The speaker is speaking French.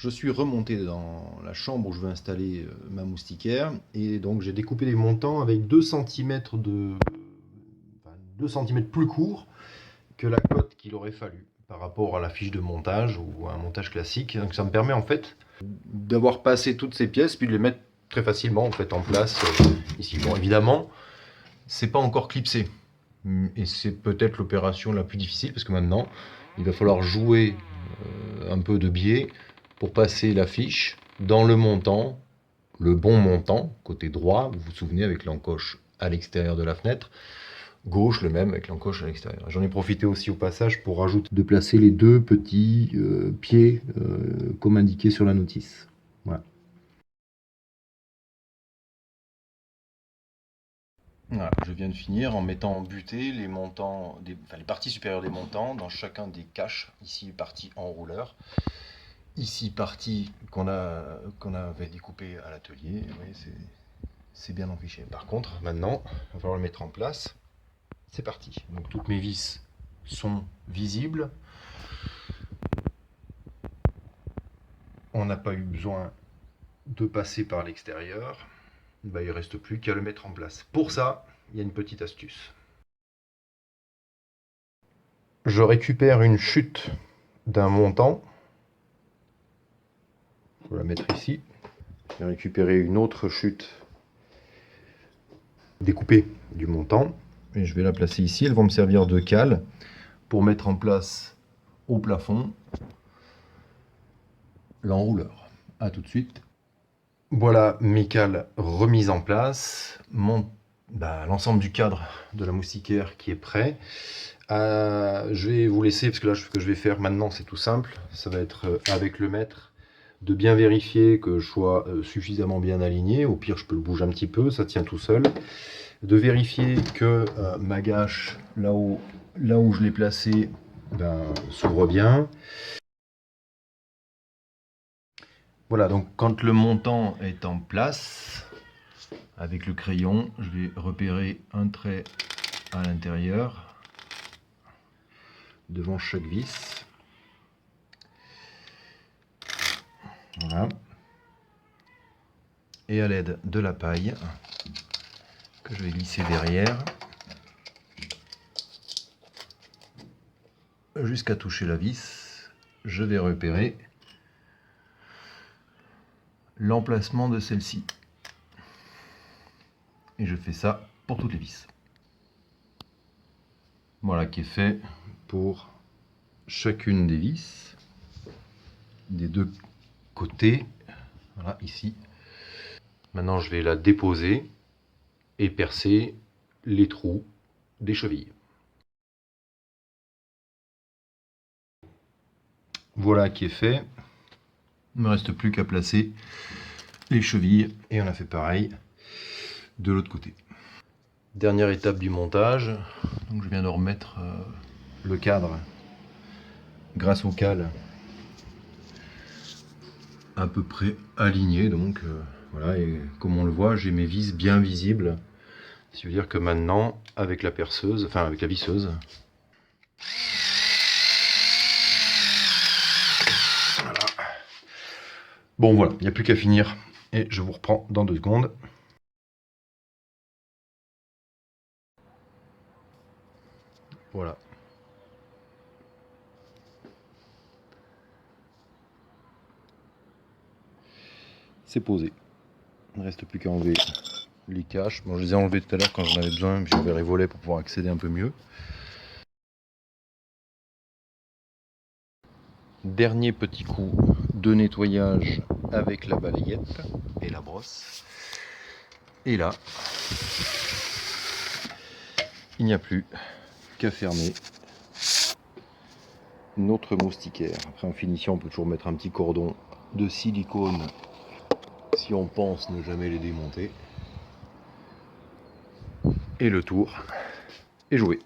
je suis remonté dans la chambre où je vais installer ma moustiquaire et donc j'ai découpé des montants avec 2 cm de... enfin, 2 cm plus court que la cote qu'il aurait fallu par rapport à la fiche de montage ou à un montage classique. Donc ça me permet en fait d'avoir passé toutes ces pièces puis de les mettre très facilement en fait en place ici. Bon, évidemment, c'est pas encore clipsé et c'est peut-être l'opération la plus difficile parce que maintenant il va falloir jouer un peu de biais pour passer la fiche dans le montant, le bon montant, côté droit, vous vous souvenez, avec l'encoche à l'extérieur de la fenêtre, gauche le même avec l'encoche à l'extérieur. J'en ai profité aussi au passage pour rajouter de placer les deux petits pieds comme indiqué sur la notice. Voilà. Voilà, je viens de finir en mettant en butée les montants, les parties supérieures des montants dans chacun des caches. Ici, partie enrouleur. Ici, partie qu'on avait découpée à l'atelier. Oui, c'est bien enfiché. Par contre, maintenant, il va falloir le mettre en place. C'est parti. Donc toutes mes vis sont visibles. On n'a pas eu besoin de passer par l'extérieur. Ben, il ne reste plus qu'à le mettre en place. Pour ça, il y a une petite astuce. Je récupère une chute d'un montant. Je vais la mettre ici. Je vais récupérer une autre chute découpée du montant. Et je vais la placer ici. Elles vont me servir de cale pour mettre en place au plafond l'enrouleur. A tout de suite. Voilà mes cales remises en place. L'ensemble du cadre de la moustiquaire qui est prêt. Je vais vous laisser, parce que là ce que je vais faire maintenant c'est tout simple. Ça va être avec le maître de bien vérifier que je sois suffisamment bien aligné. Au pire je peux le bouger un petit peu, ça tient tout seul. De vérifier que ma gâche là où je l'ai placée s'ouvre bien. Voilà, donc quand le montant est en place, avec le crayon, je vais repérer un trait à l'intérieur, devant chaque vis. Voilà. Et à l'aide de la paille, que je vais glisser derrière, jusqu'à toucher la vis, je vais repérer l'emplacement de celle-ci. Et je fais ça pour toutes les vis. Voilà qui est fait pour chacune des vis, des deux côtés. Voilà, ici. Maintenant, je vais la déposer et percer les trous des chevilles. Voilà qui est fait. Il ne me reste plus qu'à placer les chevilles et on a fait pareil de l'autre côté. Dernière étape du montage, donc je viens de remettre le cadre grâce au cale à peu près aligné, donc voilà, et comme on le voit j'ai mes vis bien visibles, ce qui veut dire que maintenant avec la perceuse, enfin avec la visseuse, voilà. Bon voilà, il n'y a plus qu'à finir et je vous reprends dans 2 secondes. Voilà. C'est posé. Il ne reste plus qu'à enlever les caches. Bon, je les ai enlevés tout à l'heure quand j'en avais besoin, puis j'avais les volets pour pouvoir accéder un peu mieux. Dernier petit coup de nettoyage avec la balayette et la brosse. Et là, il n'y a plus qu'à fermer notre moustiquaire. Après en finition, on peut toujours mettre un petit cordon de silicone si on pense ne jamais les démonter. Et le tour est joué.